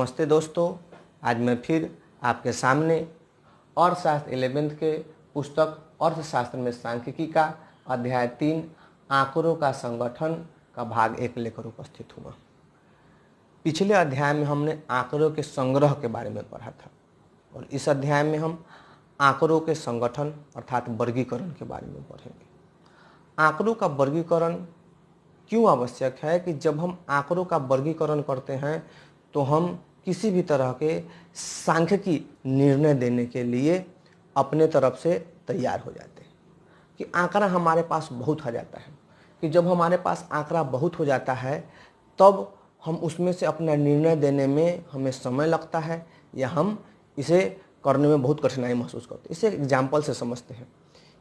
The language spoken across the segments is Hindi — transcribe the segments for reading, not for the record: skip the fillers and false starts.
नमस्ते दोस्तों, आज मैं फिर आपके सामने अर्थशास्त्र 11th के पुस्तक अर्थशास्त्र में सांख्यिकी का अध्याय 3 आंकड़ों का संगठन का भाग 1 लेकर उपस्थित हुआ। पिछले अध्याय में हमने आंकड़ों के संग्रह के बारे में पढ़ा था और इस अध्याय में हम आंकड़ों के संगठन अर्थात वर्गीकरण के बारे में पढ़ेंगे। आंकड़ों का वर्गीकरण क्यों आवश्यक है कि जब हम आंकड़ों का वर्गीकरण करते हैं तो हम किसी भी तरह के सांख्यिकी निर्णय देने के लिए अपने तरफ से तैयार हो जाते हैं कि आंकड़ा हमारे पास बहुत आ जाता है कि जब हमारे पास आंकड़ा बहुत हो जाता है तब हम उसमें से अपना निर्णय देने में हमें समय लगता है या हम इसे करने में बहुत कठिनाई महसूस करते हैं। इसे एग्जाम्पल से समझते हैं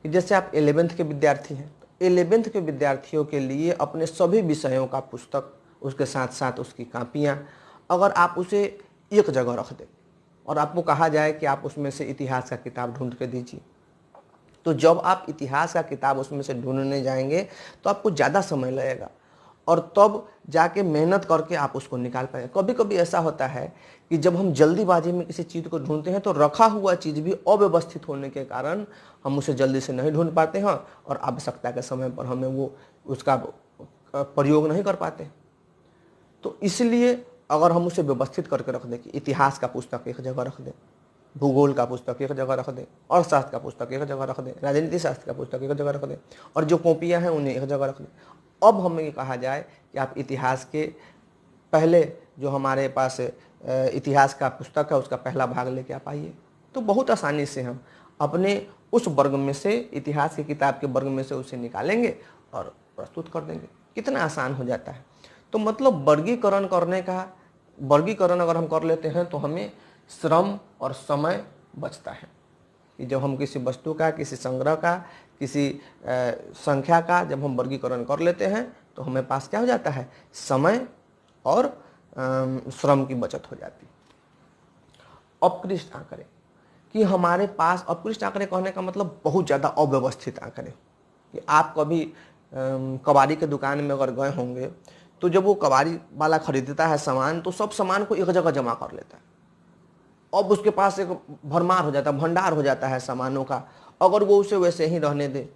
कि जैसे आप 11th के विद्यार्थी हैं तो 11th के विद्यार्थियों के लिए अपने सभी विषयों का पुस्तक, उसके साथ साथ उसकी कापियाँ, अगर आप उसे एक जगह रख दें और आपको कहा जाए कि आप उसमें से इतिहास का किताब ढूंढ के दीजिए, तो जब आप इतिहास का किताब उसमें से ढूंढने जाएंगे तो आपको ज़्यादा समय लगेगा और तब जाके मेहनत करके आप उसको निकाल पाएंगे। कभी कभी ऐसा होता है कि जब हम जल्दीबाजी में किसी चीज़ को ढूंढते हैं तो रखा हुआ चीज़ भी अव्यवस्थित होने के कारण हम उसे जल्दी से नहीं ढूंढ पाते हैं और आवश्यकता के समय पर हमें वो उसका प्रयोग नहीं कर पाते। तो इसलिए अगर हम उसे व्यवस्थित करके रख दें कि इतिहास का पुस्तक एक जगह रख दें, भूगोल का पुस्तक एक जगह रख दें, अर्थशास्त्र का पुस्तक एक जगह रख दें, राजनीति शास्त्र का पुस्तक एक जगह रख दें और जो कॉपियाँ हैं उन्हें एक जगह रख दें। अब हमें ये कहा जाए कि आप इतिहास के पहले जो हमारे पास इतिहास का पुस्तक है उसका पहला भाग लेके आप आइए, तो बहुत आसानी से हम अपने उस वर्ग में से, इतिहास की किताब के वर्ग में से उसे निकालेंगे और प्रस्तुत कर देंगे। कितना आसान हो जाता है। तो मतलब वर्गीकरण अगर हम कर लेते हैं तो हमें श्रम और समय बचता है कि जब हम किसी वस्तु का, किसी संग्रह का, किसी संख्या का जब हम वर्गीकरण कर लेते हैं तो हमें पास क्या हो जाता है, समय और श्रम की बचत हो जाती है। अपकृष्ट आंकड़े कि हमारे पास, अपकृष्ट आंकड़े कहने का मतलब बहुत ज़्यादा अव्यवस्थित आंकड़े कि आप कभी कबाड़ी के दुकान में अगर गए होंगे तो जब वो कबाड़ी वाला खरीदता है सामान तो सब सामान को एक जगह जमा कर लेता है। अब उसके पास एक भरमार हो जाता है, भंडार हो जाता है सामानों का। अगर वो उसे वैसे ही रहने दे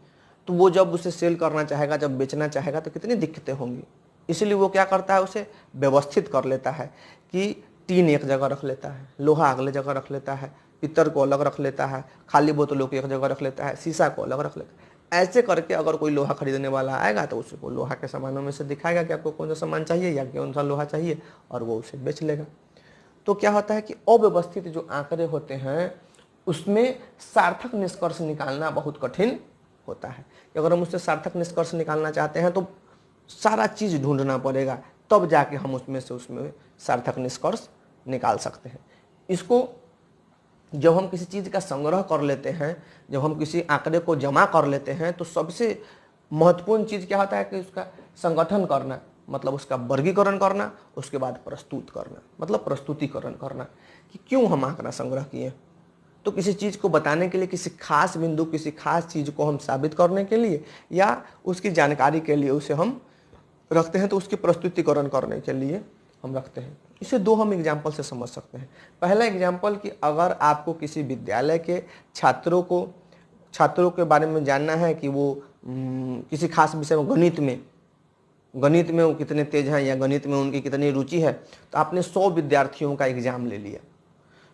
तो वो जब उसे सेल करना चाहेगा, जब बेचना चाहेगा तो कितनी दिक्कतें होंगी। इसलिए वो क्या करता है, उसे व्यवस्थित कर लेता है कि टीन एक जगह रख लेता है, लोहा अगले जगह रख लेता है, पित्तर को अलग रख लेता है, खाली बोतलों को एक जगह रख लेता है, शीशा को अलग रख लेता है। ऐसे करके अगर कोई लोहा खरीदने वाला आएगा तो उसको लोहा के सामानों में से दिखाएगा कि आपको कौन सा सामान चाहिए या कौन सा लोहा चाहिए और वो उसे बेच लेगा। तो क्या होता है कि अव्यवस्थित जो आंकड़े होते हैं उसमें सार्थक निष्कर्ष निकालना बहुत कठिन होता है कि अगर हम उससे सार्थक निष्कर्ष निकालना चाहते हैं तो सारा चीज़ ढूंढना पड़ेगा, तब जाके हम उसमें सार्थक निष्कर्ष निकाल सकते हैं। इसको जब हम किसी चीज़ का संग्रह कर लेते हैं, जब हम किसी आंकड़े को जमा कर लेते हैं तो सबसे महत्वपूर्ण चीज़ क्या होता है कि उसका संगठन करना, मतलब उसका वर्गीकरण करना, उसके बाद प्रस्तुत करना, मतलब प्रस्तुतिकरण करना कि क्यों हम आंकड़ा संग्रह किए। तो किसी चीज़ को बताने के लिए, किसी खास बिंदु, किसी खास चीज़ को हम साबित करने के लिए या उसकी जानकारी के लिए उसे हम रखते हैं, तो उसकी प्रस्तुतिकरण करने के लिए हम रखते हैं। इसे दो हम एग्जाम्पल से समझ सकते हैं। पहला एग्जाम्पल कि अगर आपको किसी विद्यालय के छात्रों के बारे में जानना है कि वो किसी खास विषय में, गणित में वो कितने तेज हैं या गणित में उनकी कितनी रुचि है, तो आपने 100 विद्यार्थियों का एग्जाम ले लिया।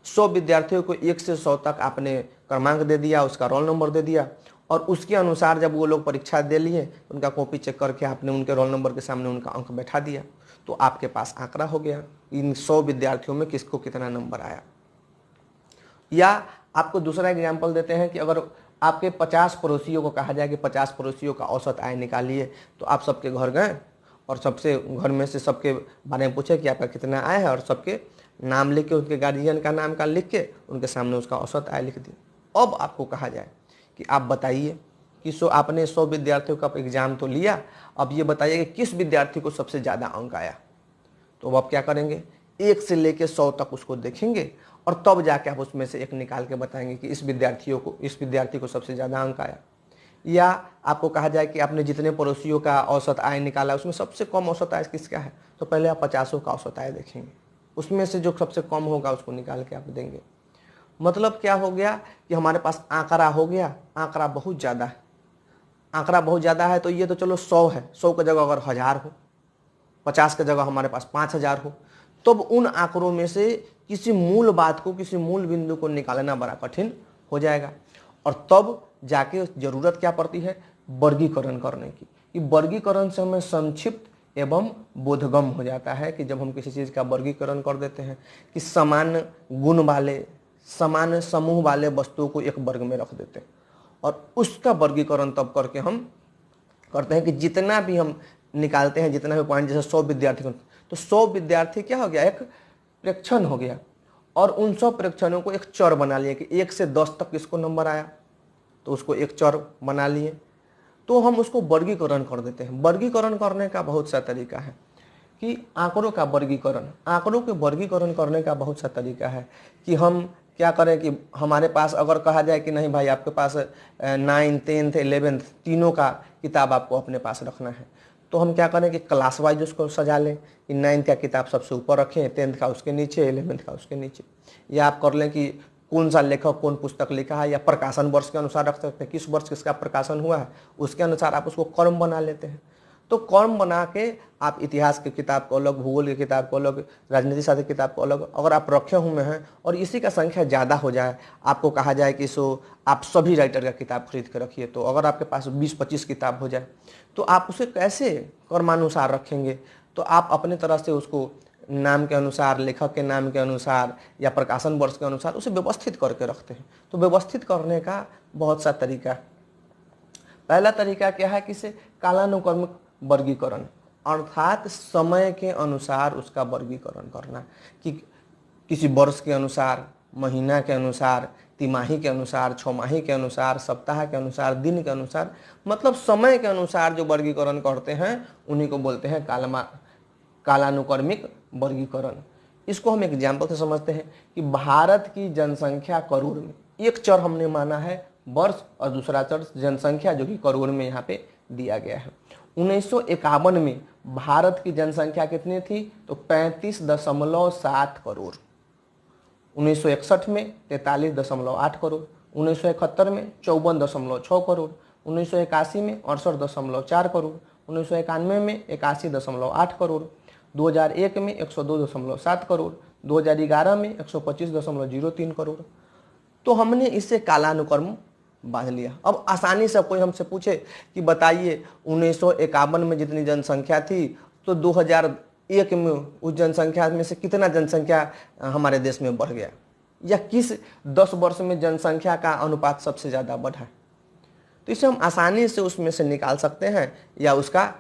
100 विद्यार्थियों को 1 से 100 तक आपने क्रमांक दे दिया, उसका रोल नंबर दे दिया और उसके अनुसार जब वो लोग परीक्षा दे लिए उनका कॉपी चेक करके आपने उनके रोल नंबर के सामने उनका अंक बैठा दिया, तो आपके पास आंकड़ा हो गया इन 100 विद्यार्थियों में किसको कितना नंबर आया। या आपको दूसरा एग्जाम्पल देते हैं कि अगर आपके 50 पड़ोसियों को कहा जाए कि 50 पड़ोसियों का औसत आय निकालिए, तो आप सबके घर गए और सबसे घर में से सबके बारे में पूछे कि आपका कितना आय है और सबके नाम लिख के, उनके गार्जियन का नाम का लिख के उनके सामने उसका औसत आय लिख दिया। अब आपको कहा जाए कि आप बताइए कि आपने 100 विद्यार्थियों का एग्जाम तो लिया, अब ये बताइए कि किस विद्यार्थी को सबसे ज़्यादा अंक आया। तो आप क्या करेंगे, 1 से लेकर 100 तक उसको देखेंगे और तब जाके आप उसमें से एक निकाल के बताएंगे कि इस विद्यार्थी को सबसे ज़्यादा अंक आया। या आपको कहा जाए कि आपने जितने पड़ोसियों का औसत आय निकाला उसमें सबसे कम औसत आय किसका है, तो पहले आप 50 का औसत आय देखेंगे। उसमें से जो सबसे कम होगा उसको निकाल के आप देंगे। मतलब क्या हो गया कि हमारे पास आंकड़ा हो गया, आंकड़ा बहुत ज़्यादा है, आंकड़ा बहुत ज़्यादा है तो ये तो चलो 100 है, 100 की जगह अगर 1000 हो, 50 की जगह हमारे पास 5000 हो, तब उन आंकड़ों में से किसी मूल बात को, किसी मूल बिंदु को निकालना बड़ा कठिन हो जाएगा। और तब जाके ज़रूरत क्या पड़ती है, वर्गीकरण करने की। कि वर्गीकरण से हमें संक्षिप्त एवं बोधगम हो जाता है कि जब हम किसी चीज़ का वर्गीकरण कर देते हैं कि समान गुण वाले, समान समूह वाले वस्तुओं को एक वर्ग में रख देते हैं, और उसका वर्गीकरण तब करके हम करते हैं कि जितना भी हम निकालते हैं, जितना भी पॉइंट, जैसे 100 विद्यार्थी तो 100 विद्यार्थी क्या हो गया, एक प्रेक्षण हो गया, और उन 100 प्रेक्षणों को एक चर बना लिया कि 1 से 10 तक किसको नंबर आया तो उसको एक चर बना लिए। तो हम उसको वर्गीकरण कर देते हैं। वर्गीकरण करने का बहुत सा तरीका है कि आंकड़ों का वर्गीकरण, आंकड़ों के वर्गीकरण करने का बहुत सा तरीका है कि हम क्या करें कि हमारे पास अगर कहा जाए कि नहीं भाई आपके पास 9th 10th 11th तीनों का किताब आपको अपने पास रखना है, तो हम क्या करें कि क्लास वाइज उसको सजा लें कि 9th का किताब सबसे ऊपर रखें, 10th का उसके नीचे, 11th का उसके नीचे। या आप कर लें कि कौन सा लेखक कौन पुस्तक लिखा है, या प्रकाशन वर्ष के अनुसार रख सकते हैं, किस वर्ष किसका प्रकाशन हुआ है उसके अनुसार आप उसको क्रम बना लेते हैं। तो क्रम बना के आप इतिहास की किताब को अलग, भूगोल की किताब को अलग, राजनीति शास्त्र की किताब को अलग अगर आप रखे हुए हैं, और इसी का संख्या ज़्यादा हो जाए, आपको कहा जाए कि सो आप सभी राइटर का किताब खरीद के रखिए, तो अगर आपके पास 20-25 किताब हो जाए तो आप उसे कैसे क्रमानुसार रखेंगे। तो आप अपने तरह से उसको नाम के अनुसार, लेखक के नाम के अनुसार या प्रकाशन वर्ष के अनुसार उसे व्यवस्थित करके रखते हैं। तो व्यवस्थित करने का बहुत सा तरीका है। पहला तरीका क्या है कि इसे कालानुक्रमिक वर्गीकरण, अर्थात समय के अनुसार उसका वर्गीकरण करना, कि किसी वर्ष के अनुसार, महीना के अनुसार, तिमाही के अनुसार, छमाही के अनुसार, सप्ताह के अनुसार, दिन के अनुसार, मतलब समय के अनुसार जो वर्गीकरण करते हैं उन्हीं को बोलते हैं कालानुक्रमिक वर्गीकरण। इसको हम एग्जाम्पल से समझते हैं कि भारत की जनसंख्या करोड़ में, एक चर हमने माना है वर्ष और दूसरा चर जनसंख्या जो कि करोड़ में यहाँ पे दिया गया है। 1951 में भारत की जनसंख्या कितनी थी तो 35.7 करोड़, 1961 में 43.8 करोड़, 1971 में 54.6 करोड़, 1981 में 68.4 करोड़, 1991 में 81.8 करोड़, 2001 में 102.7 करोड़, 2011 में 125.03 करोड़। तो हमने इसे कालानुक्रम बांध लिया। अब आसानी से कोई हमसे पूछे कि बताइए 1951 में जितनी जनसंख्या थी तो 2001 में उस जनसंख्या में से कितना जनसंख्या हमारे देश में बढ़ गया, या किस 10 वर्ष में जनसंख्या का अनुपात सबसे ज़्यादा बढ़ा। तो इसे हम आसानी से उसमें से निकाल सकते हैं या उसका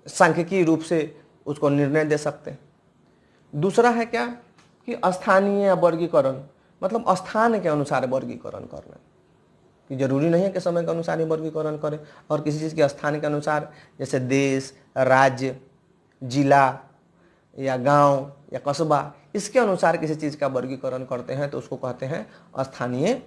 सांख्यिकीय रूप से उसको निर्णय दे सकते हैं। दूसरा है क्या कि स्थानीय वर्गीकरण, मतलब स्थान के अनुसार वर्गीकरण करना, कि जरूरी नहीं है कि समय के अनुसार ही वर्गीकरण करें, और किसी चीज़ के स्थान के अनुसार, जैसे देश, राज्य, जिला या गांव या कस्बा, इसके अनुसार किसी चीज़ का वर्गीकरण करते हैं तो उसको कहते हैं स्थानीय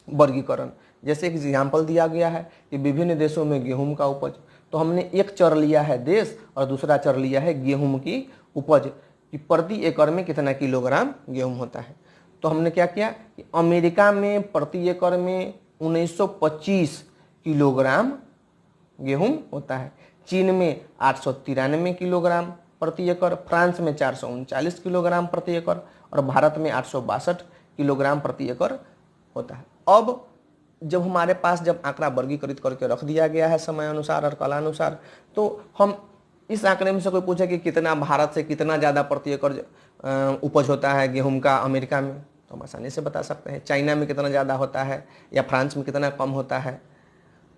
वर्गीकरण। जैसे एक एग्जाम्पल दिया गया है कि विभिन्न देशों में गेहूं का उपज, तो हमने एक चर लिया है देश और दूसरा चर लिया है गेहूं की उपज, कि प्रति एकड़ में कितना किलोग्राम गेहूं होता है। तो हमने क्या किया कि अमेरिका में प्रति एकड़ में 1925 किलोग्राम गेहूं होता है, चीन में 893 किलोग्राम प्रति एकड़, फ्रांस में 439 किलोग्राम प्रति एकड़, और भारत में 862 किलोग्राम प्रति एकड़ होता है। अब जब हमारे पास जब आंकड़ा वर्गीकृत करके रख दिया गया है समय अनुसार और कालानुसार, तो हम इस आंकड़े में से कोई पूछे कि कितना भारत से कितना ज़्यादा प्रति एकड़ उपज होता है गेहूं का अमेरिका में, तो हम आसानी से बता सकते हैं। चाइना में कितना ज़्यादा होता है या फ्रांस में कितना कम होता है।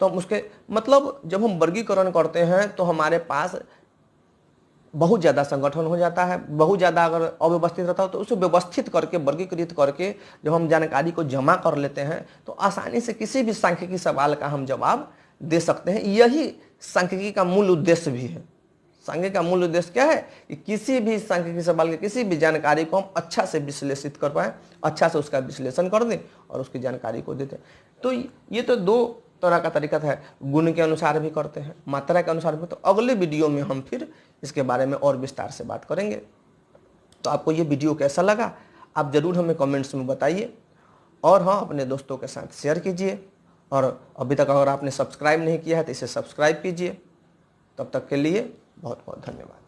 तो हम उसके मतलब जब हम वर्गीकरण करते हैं तो हमारे पास बहुत ज़्यादा संगठन हो जाता है। बहुत ज़्यादा अगर अव्यवस्थित रहता हो तो उसे व्यवस्थित करके, वर्गीकृत करके जब हम जानकारी को जमा कर लेते हैं तो आसानी से किसी भी सांख्यिकी सवाल का हम जवाब दे सकते हैं। यही सांख्यिकी का मूल उद्देश्य भी है। सांख्यिकी का मूल उद्देश्य क्या है कि किसी भी सांख्यिकी सवाल की किसी भी जानकारी को हम अच्छा से विश्लेषित कर पाएँ, अच्छा से उसका विश्लेषण कर दें और उसकी जानकारी को देते हैं। तो ये तो दो तरह का तरीका है, गुण के अनुसार भी करते हैं, मात्रा के अनुसार भी। तो अगले वीडियो में हम फिर इसके बारे में और विस्तार से बात करेंगे। तो आपको ये वीडियो कैसा लगा आप ज़रूर हमें कमेंट्स में बताइए, और हाँ, अपने दोस्तों के साथ शेयर कीजिए, और अभी तक अगर आपने सब्सक्राइब नहीं किया है तो इसे सब्सक्राइब कीजिए। तब तक के लिए बहुत बहुत धन्यवाद।